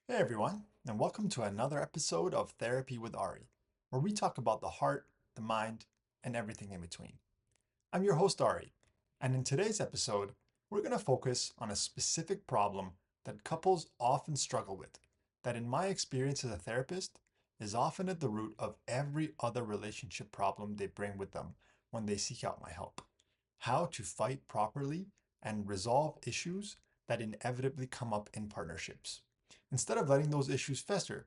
Hey everyone, and welcome to another episode of Therapy with Ari, where we talk about the heart, the mind, and everything in between. I'm your host Ari, and in today's episode, we're going to focus on a specific problem that couples often struggle with, that in my experience as a therapist, is often at the root of every other relationship problem they bring with them when they seek out my help. How to fight properly and resolve issues that inevitably come up in partnerships instead of letting those issues fester,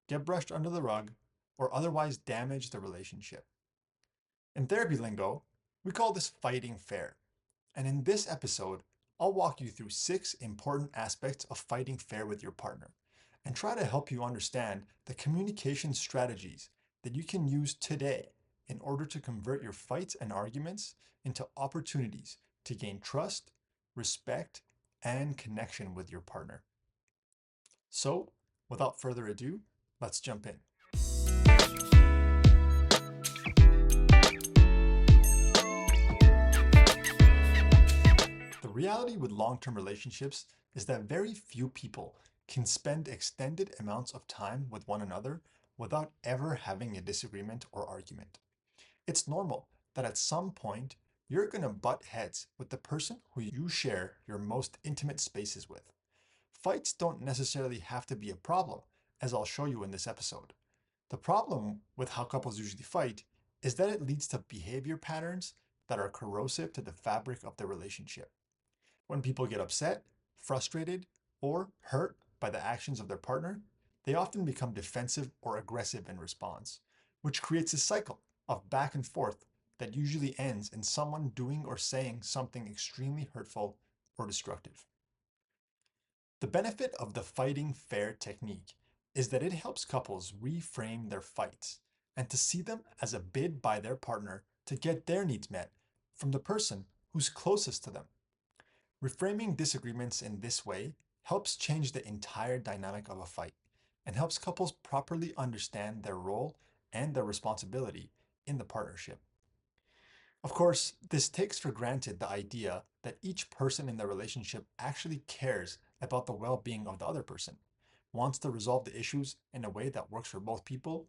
get brushed under the rug, or otherwise damage the relationship. In therapy lingo, we call this fighting fair. And in this episode, I'll walk you through 6 important aspects of fighting fair with your partner and try to help you understand the communication strategies that you can use today in order to convert your fights and arguments into opportunities to gain trust, respect, and connection with your partner. So, without further ado, let's jump in. The reality with long-term relationships is that very few people can spend extended amounts of time with one another without ever having a disagreement or argument. It's normal that at some point you're going to butt heads with the person who you share your most intimate spaces with. Fights don't necessarily have to be a problem, as I'll show you in this episode. The problem with how couples usually fight is that it leads to behavior patterns that are corrosive to the fabric of the relationship. When people get upset, frustrated, or hurt by the actions of their partner, they often become defensive or aggressive in response, which creates a cycle of back and forth that usually ends in someone doing or saying something extremely hurtful or destructive. The benefit of the fighting fair technique is that it helps couples reframe their fights and to see them as a bid by their partner to get their needs met from the person who's closest to them. Reframing disagreements in this way helps change the entire dynamic of a fight and helps couples properly understand their role and their responsibility in the partnership. Of course, this takes for granted the idea that each person in the relationship actually cares about the well being of the other person, wants to resolve the issues in a way that works for both people,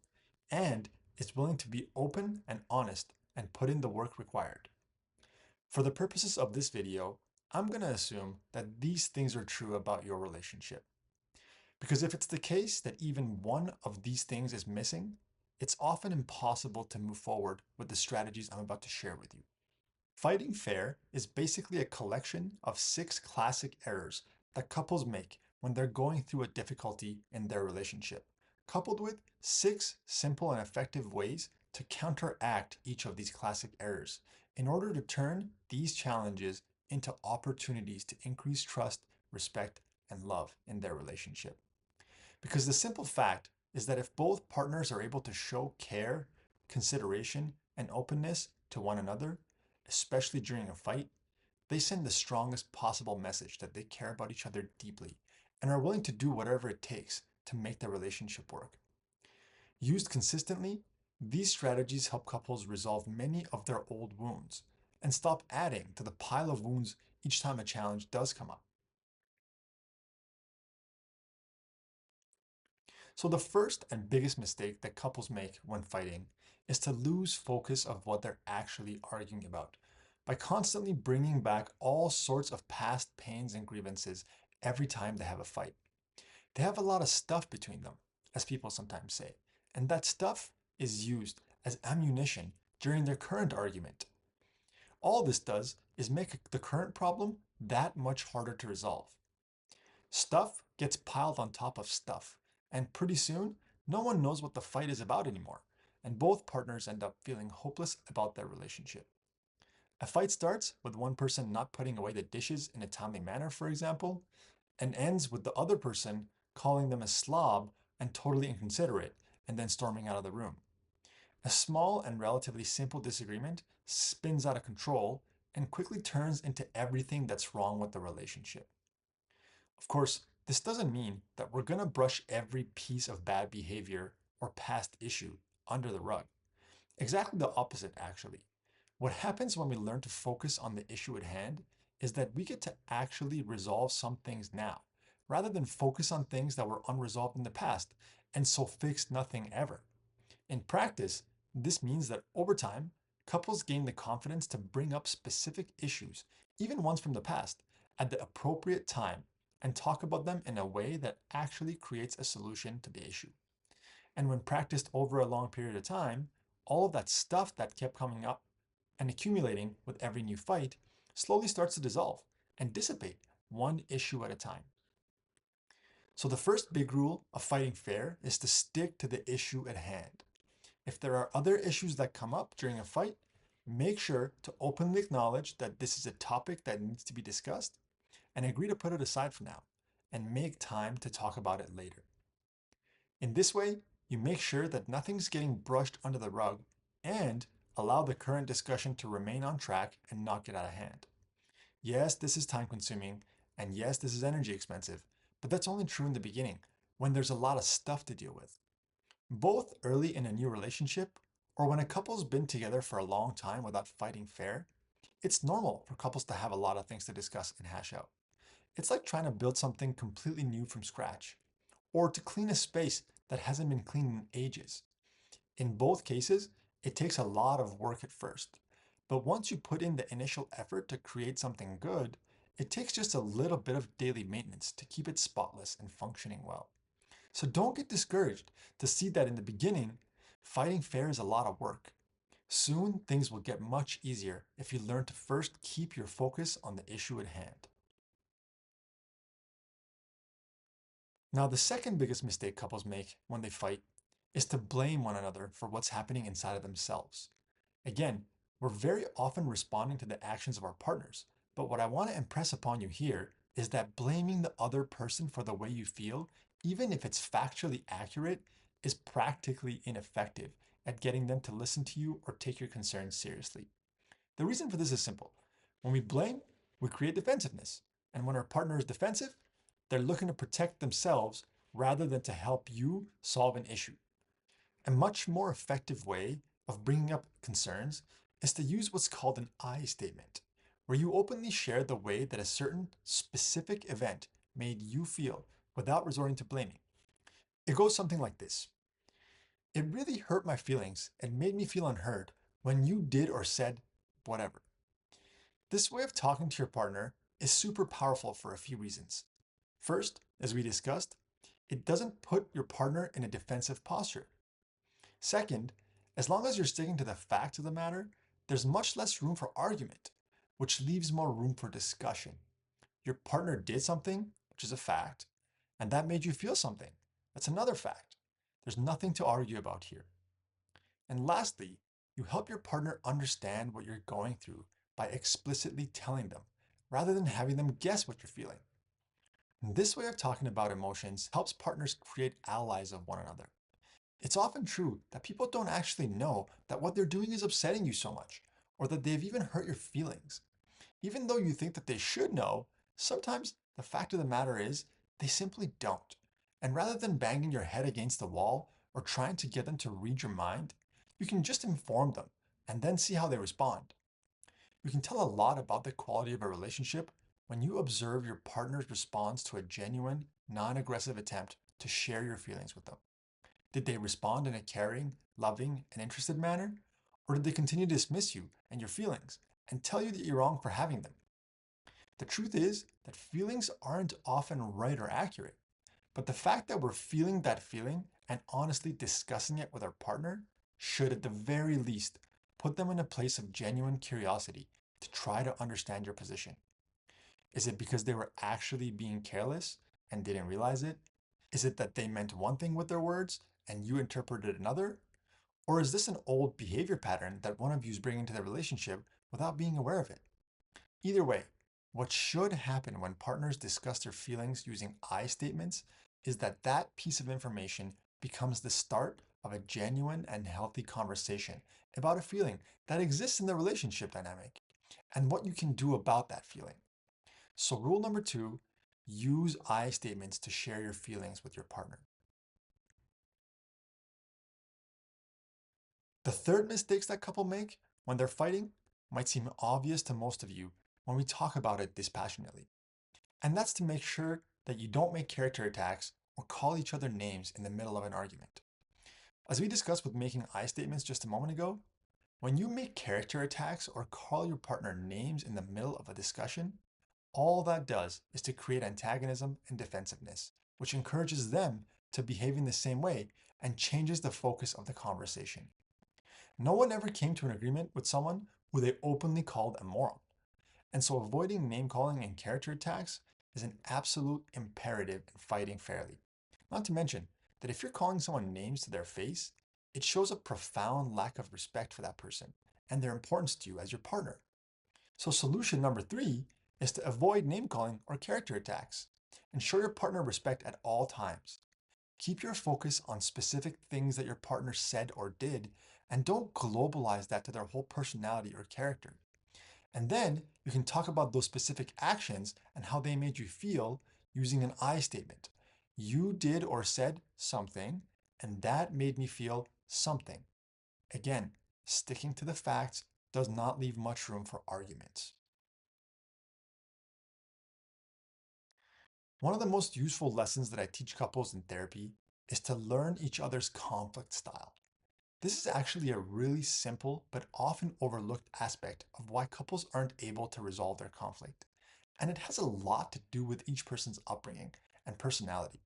and is willing to be open and honest and put in the work required. For the purposes of this video, I'm going to assume that these things are true about your relationship. Because if it's the case that even one of these things is missing, it's often impossible to move forward with the strategies I'm about to share with you. Fighting fair is basically a collection of 6 classic errors that couples make when they're going through a difficulty in their relationship, coupled with 6 simple and effective ways to counteract each of these classic errors in order to turn these challenges into opportunities to increase trust, respect, and love in their relationship. Because the simple fact is that if both partners are able to show care, consideration, and openness to one another, especially during a fight, they send the strongest possible message that they care about each other deeply and are willing to do whatever it takes to make the relationship work. Used consistently, these strategies help couples resolve many of their old wounds and stop adding to the pile of wounds each time a challenge does come up. So, the first and biggest mistake that couples make when fighting is to lose focus of what they're actually arguing about by constantly bringing back all sorts of past pains and grievances every time they have a fight. They have a lot of stuff between them, as people sometimes say, and that stuff is used as ammunition during their current argument. All this does is make the current problem that much harder to resolve. Stuff gets piled on top of stuff, and pretty soon, no one knows what the fight is about anymore, and both partners end up feeling hopeless about their relationship. A fight starts with one person not putting away the dishes in a timely manner, for example, and ends with the other person calling them a slob and totally inconsiderate, and then storming out of the room. A small and relatively simple disagreement spins out of control and quickly turns into everything that's wrong with the relationship. Of course, this doesn't mean that we're going to brush every piece of bad behavior or past issue under the rug. Exactly the opposite, actually. What happens when we learn to focus on the issue at hand is that we get to actually resolve some things now, rather than focus on things that were unresolved in the past and so fix nothing ever. In practice, this means that over time, couples gain the confidence to bring up specific issues, even ones from the past, at the appropriate time and talk about them in a way that actually creates a solution to the issue. And when practiced over a long period of time, all of that stuff that kept coming up and accumulating with every new fight slowly starts to dissolve and dissipate one issue at a time. So the first big rule of fighting fair is to stick to the issue at hand. If there are other issues that come up during a fight, make sure to openly acknowledge that this is a topic that needs to be discussed and agree to put it aside for now and make time to talk about it later. In this way, you make sure that nothing's getting brushed under the rug and allow the current discussion to remain on track and not get out of hand. Yes, this is time consuming, and yes, this is energy expensive, but that's only true in the beginning when there's a lot of stuff to deal with. Both early in a new relationship or when a couple's been together for a long time without fighting fair, it's normal for couples to have a lot of things to discuss and hash out. It's like trying to build something completely new from scratch, or to clean a space that hasn't been cleaned in ages. In both cases, it takes a lot of work at first, but once you put in the initial effort to create something good, it takes just a little bit of daily maintenance to keep it spotless and functioning well. So don't get discouraged to see that in the beginning, fighting fair is a lot of work. Soon, things will get much easier if you learn to first keep your focus on the issue at hand. Now, the second biggest mistake couples make when they fight is to blame one another for what's happening inside of themselves. Again, we're very often responding to the actions of our partners, but what I want to impress upon you here is that blaming the other person for the way you feel, even if it's factually accurate, is practically ineffective at getting them to listen to you or take your concerns seriously. The reason for this is simple. When we blame, we create defensiveness. And when our partner is defensive, they're looking to protect themselves rather than to help you solve an issue. A much more effective way of bringing up concerns is to use what's called an I statement, where you openly share the way that a certain specific event made you feel without resorting to blaming. It goes something like this. It really hurt my feelings and made me feel unheard when you did or said whatever. This way of talking to your partner is super powerful for a few reasons. First, as we discussed, it doesn't put your partner in a defensive posture. Second, as long as you're sticking to the facts of the matter, there's much less room for argument, which leaves more room for discussion. Your partner did something, which is a fact, and that made you feel something. That's another fact. There's nothing to argue about here. And lastly, you help your partner understand what you're going through by explicitly telling them, rather than having them guess what you're feeling. This way of talking about emotions helps partners create allies of one another. It's often true that people don't actually know that what they're doing is upsetting you so much, or that they've even hurt your feelings. Even though you think that they should know, sometimes the fact of the matter is they simply don't. And rather than banging your head against the wall or trying to get them to read your mind, you can just inform them and then see how they respond. You can tell a lot about the quality of a relationship when you observe your partner's response to a genuine, non-aggressive attempt to share your feelings with them. Did they respond in a caring, loving, and interested manner? Or did they continue to dismiss you and your feelings and tell you that you're wrong for having them? The truth is that feelings aren't often right or accurate, but the fact that we're feeling that feeling and honestly discussing it with our partner should, at the very least, put them in a place of genuine curiosity to try to understand your position. Is it because they were actually being careless and didn't realize it? Is it that they meant one thing with their words and you interpreted another? Or is this an old behavior pattern that one of you is bringing to the relationship without being aware of it? Either way, what should happen when partners discuss their feelings using I statements is that that piece of information becomes the start of a genuine and healthy conversation about a feeling that exists in the relationship dynamic and what you can do about that feeling. So, rule number 2, use I statements to share your feelings with your partner. The third mistakes that couple make when they're fighting might seem obvious to most of you when we talk about it dispassionately. And that's to make sure that you don't make character attacks or call each other names in the middle of an argument. As we discussed with making I statements just a moment ago, when you make character attacks or call your partner names in the middle of a discussion, all that does is to create antagonism and defensiveness, which encourages them to behave in the same way and changes the focus of the conversation. No one ever came to an agreement with someone who they openly called a moron. And so avoiding name calling and character attacks is an absolute imperative in fighting fairly. Not to mention that if you're calling someone names to their face, it shows a profound lack of respect for that person and their importance to you as your partner. So solution number 3 is to avoid name calling or character attacks and show your partner respect at all times. Keep your focus on specific things that your partner said or did, and don't globalize that to their whole personality or character. And then you can talk about those specific actions and how they made you feel using an I statement. You did or said something, and that made me feel something. Again, sticking to the facts does not leave much room for arguments. One of the most useful lessons that I teach couples in therapy is to learn each other's conflict style. This is actually a really simple but often overlooked aspect of why couples aren't able to resolve their conflict, and it has a lot to do with each person's upbringing and personality.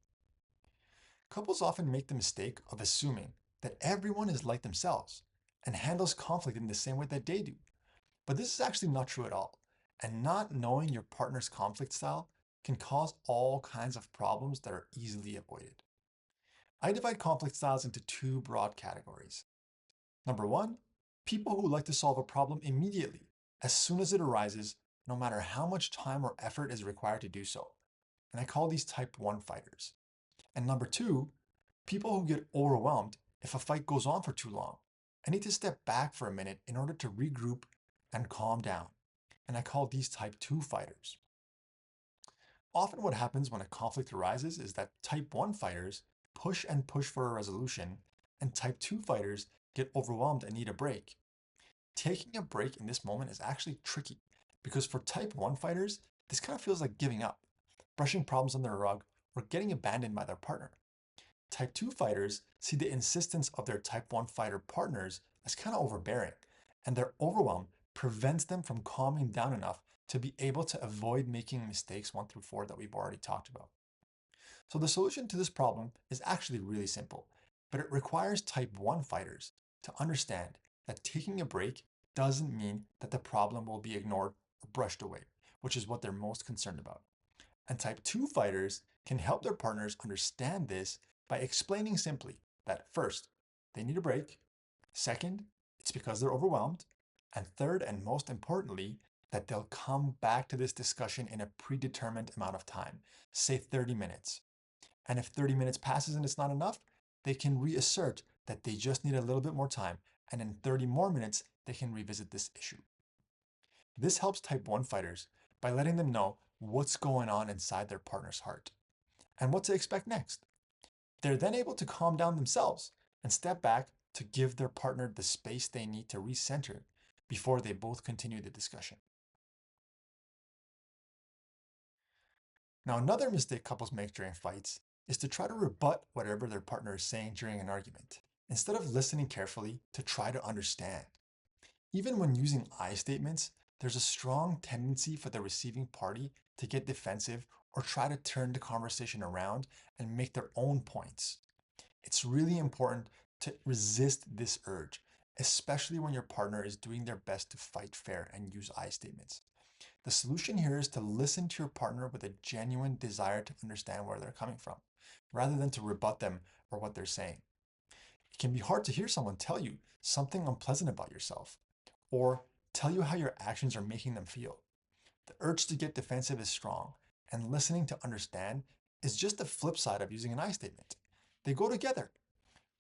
Couples often make the mistake of assuming that everyone is like themselves and handles conflict in the same way that they do. But this is actually not true at all, and not knowing your partner's conflict style can cause all kinds of problems that are easily avoided. I divide conflict styles into 2 broad categories. Number 1, people who like to solve a problem immediately, as soon as it arises, no matter how much time or effort is required to do so. And I call these type 1 fighters. And number 2, people who get overwhelmed if a fight goes on for too long and need to step back for a minute in order to regroup and calm down. And I call these type 2 fighters. Often what happens when a conflict arises is that type 1 fighters push and push for a resolution, and type 2 fighters get overwhelmed and need a break. Taking a break in this moment is actually tricky because for type 1 fighters, this kind of feels like giving up, brushing problems under the rug, or getting abandoned by their partner. Type 2 fighters see the insistence of their type 1 fighter partners as kind of overbearing, and their overwhelm prevents them from calming down enough to be able to avoid making mistakes 1 through 4 that we've already talked about. So the solution to this problem is actually really simple, but it requires type 1 fighters to understand that taking a break doesn't mean that the problem will be ignored or brushed away, which is what they're most concerned about. And type 2 fighters can help their partners understand this by explaining simply that first, they need a break, second, it's because they're overwhelmed, and third, and most importantly, that they'll come back to this discussion in a predetermined amount of time, say 30 minutes. And if 30 minutes passes and it's not enough, they can reassert that they just need a little bit more time, and in 30 more minutes, they can revisit this issue. This helps type 1 fighters by letting them know what's going on inside their partner's heart and what to expect next. They're then able to calm down themselves and step back to give their partner the space they need to recenter before they both continue the discussion. Now, another mistake couples make during fights is to try to rebut whatever their partner is saying during an argument, instead of listening carefully to try to understand. Even when using I statements, there's a strong tendency for the receiving party to get defensive or try to turn the conversation around and make their own points. It's really important to resist this urge, especially when your partner is doing their best to fight fair and use I statements. The solution here is to listen to your partner with a genuine desire to understand where they're coming from, rather than to rebut them or what they're saying. It can be hard to hear someone tell you something unpleasant about yourself, or tell you how your actions are making them feel. The urge to get defensive is strong, and listening to understand is just the flip side of using an I statement. They go together.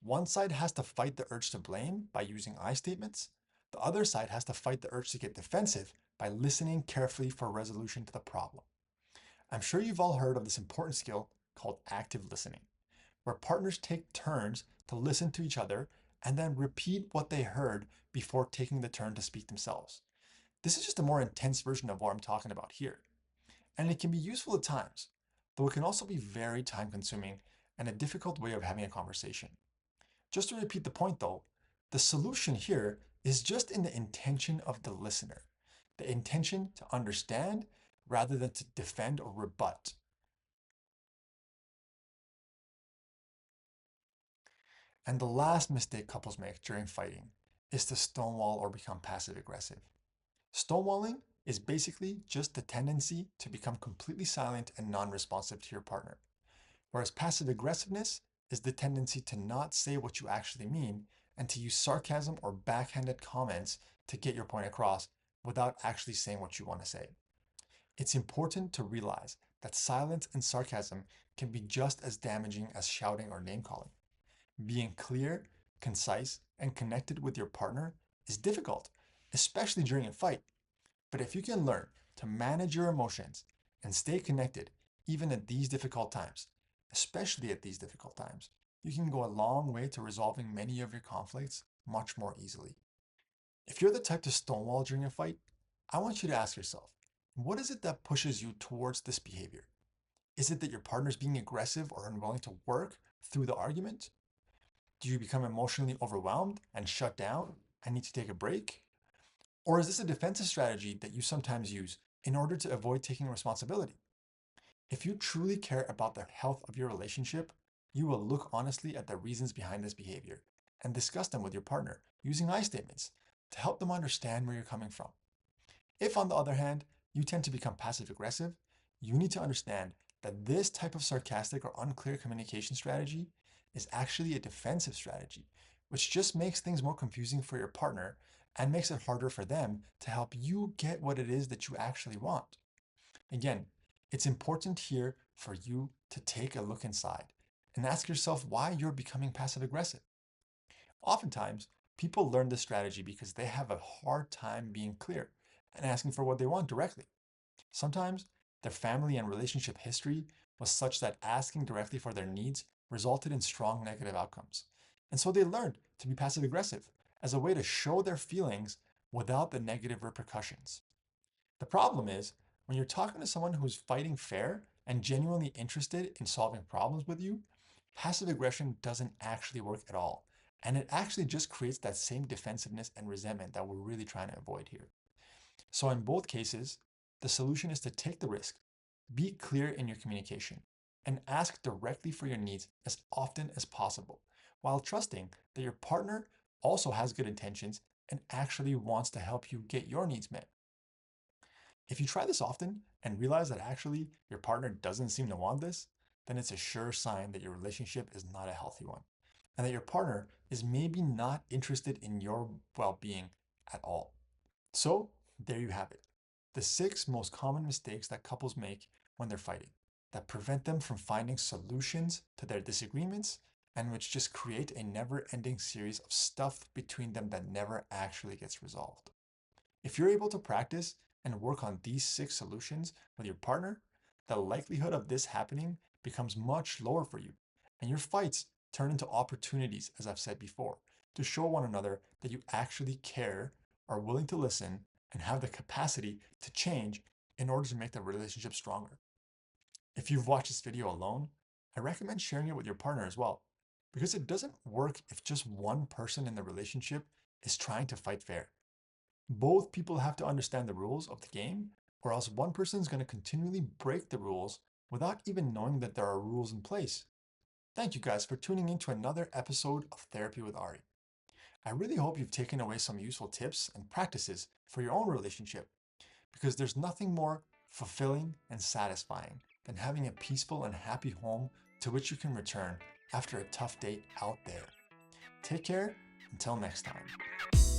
One side has to fight the urge to blame by using I statements. The other side has to fight the urge to get defensive by listening carefully for a resolution to the problem. I'm sure you've all heard of this important skill called active listening, where partners take turns to listen to each other and then repeat what they heard before taking the turn to speak themselves. This is just a more intense version of what I'm talking about here. And it can be useful at times, though it can also be very time consuming and a difficult way of having a conversation. Just to repeat the point though, the solution here is just in the intention of the listener, the intention to understand rather than to defend or rebut. And the last mistake couples make during fighting is to stonewall or become passive aggressive. Stonewalling is basically just the tendency to become completely silent and non responsive to your partner, whereas passive aggressiveness is the tendency to not say what you actually mean and to use sarcasm or backhanded comments to get your point across without actually saying what you want to say. It's important to realize that silence and sarcasm can be just as damaging as shouting or name calling. Being clear, concise, and connected with your partner is difficult, especially during a fight. But if you can learn to manage your emotions and stay connected even at these difficult times, especially at these difficult times, you can go a long way to resolving many of your conflicts much more easily. If you're the type to stonewall during a fight, I want you to ask yourself, what is it that pushes you towards this behavior? Is it that your partner's being aggressive or unwilling to work through the argument? Do you become emotionally overwhelmed and shut down and need to take a break? Or is this a defensive strategy that you sometimes use in order to avoid taking responsibility? If you truly care about the health of your relationship, you will look honestly at the reasons behind this behavior and discuss them with your partner using I statements to help them understand where you're coming from. If, on the other hand, you tend to become passive aggressive, you need to understand that this type of sarcastic or unclear communication strategy is actually a defensive strategy, which just makes things more confusing for your partner and makes it harder for them to help you get what it is that you actually want. Again, it's important here for you to take a look inside and ask yourself why you're becoming passive aggressive. Oftentimes, people learn this strategy because they have a hard time being clear and asking for what they want directly. Sometimes their family and relationship history was such that asking directly for their needs resulted in strong negative outcomes. And so they learned to be passive aggressive as a way to show their feelings without the negative repercussions. The problem is when you're talking to someone who's fighting fair and genuinely interested in solving problems with you, passive aggression doesn't actually work at all. And it actually just creates that same defensiveness and resentment that we're really trying to avoid here. So, in both cases, the solution is to take the risk, be clear in your communication, and ask directly for your needs as often as possible, while trusting that your partner also has good intentions and actually wants to help you get your needs met. If you try this often and realize that actually your partner doesn't seem to want this, then it's a sure sign that your relationship is not a healthy one and that your partner is maybe not interested in your well being at all. So, there you have it. The 6 most common mistakes that couples make when they're fighting that prevent them from finding solutions to their disagreements and which just create a never ending series of stuff between them that never actually gets resolved. If you're able to practice and work on these 6 solutions with your partner, the likelihood of this happening becomes much lower for you, and your fights turn into opportunities, as I've said before, to show one another that you actually care, are willing to listen, and have the capacity to change in order to make the relationship stronger. If you've watched this video alone, I recommend sharing it with your partner as well, because it doesn't work if just one person in the relationship is trying to fight fair. Both people have to understand the rules of the game, or else one person is going to continually break the rules without even knowing that there are rules in place. Thank you guys for tuning in to another episode of Therapy with Ari. I really hope you've taken away some useful tips and practices for your own relationship, because there's nothing more fulfilling and satisfying than having a peaceful and happy home to which you can return after a tough day out there. Take care until next time.